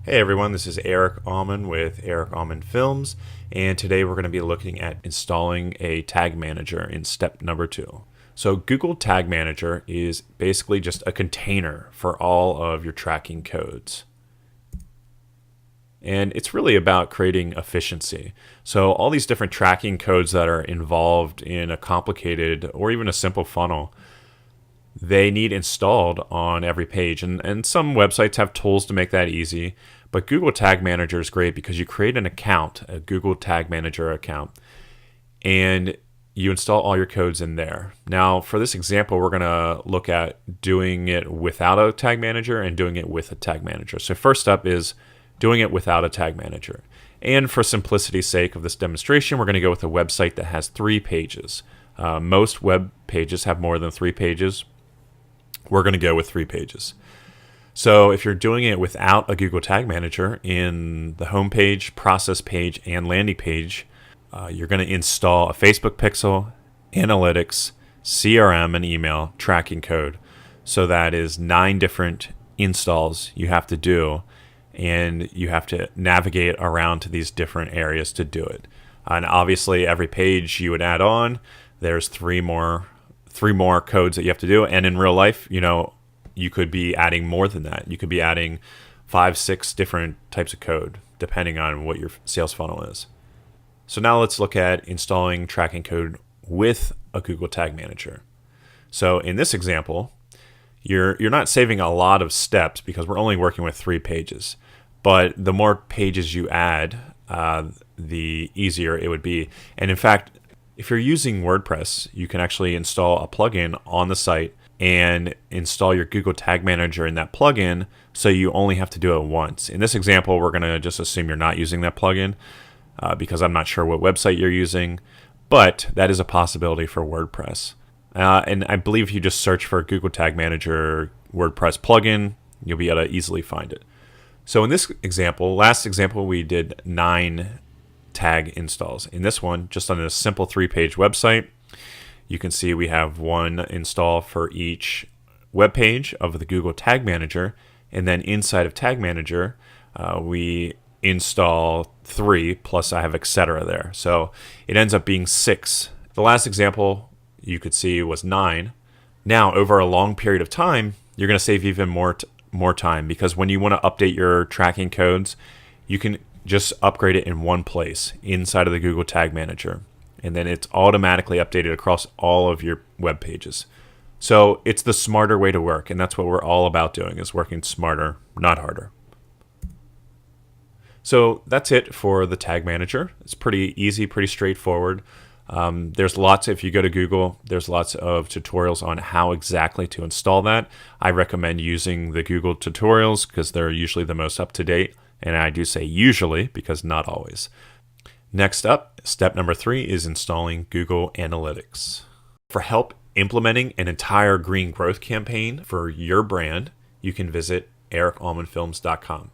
Hey everyone, this is Eric Allman with Eric Allman Films, and today we're going to be looking at installing a tag manager in step number 2. So Google Tag Manager is basically just a container for all of your tracking codes. And it's really about creating efficiency. So all these different tracking codes that are involved in a complicated or even a simple funnel, they need installed on every page. And some websites have tools to make that easy. But Google Tag Manager is great because you create an account, a Google Tag Manager account, and you install all your codes in there. Now, for this example, we're going to look at doing it without a tag manager and doing it with a tag manager. So first up is doing it without a tag manager. And for simplicity's sake of this demonstration, we're going to go with a website that has 3 pages. Most web pages have more than 3 pages. We're going to go with 3 pages. So if you're doing it without a Google Tag Manager, in the home page, process page, and landing page, you're going to install a Facebook pixel, analytics, CRM, and email tracking code. So that is 9 different installs you have to do, and you have to navigate around to these different areas to do it. And obviously, every page you would add on, there's 3 more codes that you have to do. And in real life, you could be adding more than that. You could be adding 5, 6 different types of code, depending on what your sales funnel is. So now let's look at installing tracking code with a Google Tag Manager. So in this example, you're not saving a lot of steps because we're only working with 3 pages. But the more pages you add, the easier it would be. And in fact, if you're using WordPress, you can actually install a plugin on the site and install your Google Tag Manager in that plugin, so you only have to do it once. In this example, we're going to just assume you're not using that plugin because I'm not sure what website you're using, but that is a possibility for WordPress. And I believe if you just search for Google Tag Manager WordPress plugin, you'll be able to easily find it. So in this example, last example, we did 9 tag installs. In this one, just on a simple 3-page website, you can see we have 1 install for each web page of the Google Tag Manager, and then inside of Tag Manager, we install 3, plus I have etc. there. So it ends up being 6. The last example you could see was 9. Now, over a long period of time, you're going to save even more time, because when you want to update your tracking codes, you can just upgrade it in one place inside of the Google Tag Manager, and then it's automatically updated across all of your web pages. So it's the smarter way to work, and that's what we're all about doing, is working smarter, not harder. So that's it for the Tag Manager. It's pretty easy, pretty straightforward. There's lots, if you go to Google, there's lots of tutorials on how exactly to install that. I recommend using the Google tutorials because they're usually the most up-to-date, and I do say usually because not always. Next up, step number 3 is installing Google Analytics. For help implementing an entire green growth campaign for your brand, you can visit ericallmanfilms.com.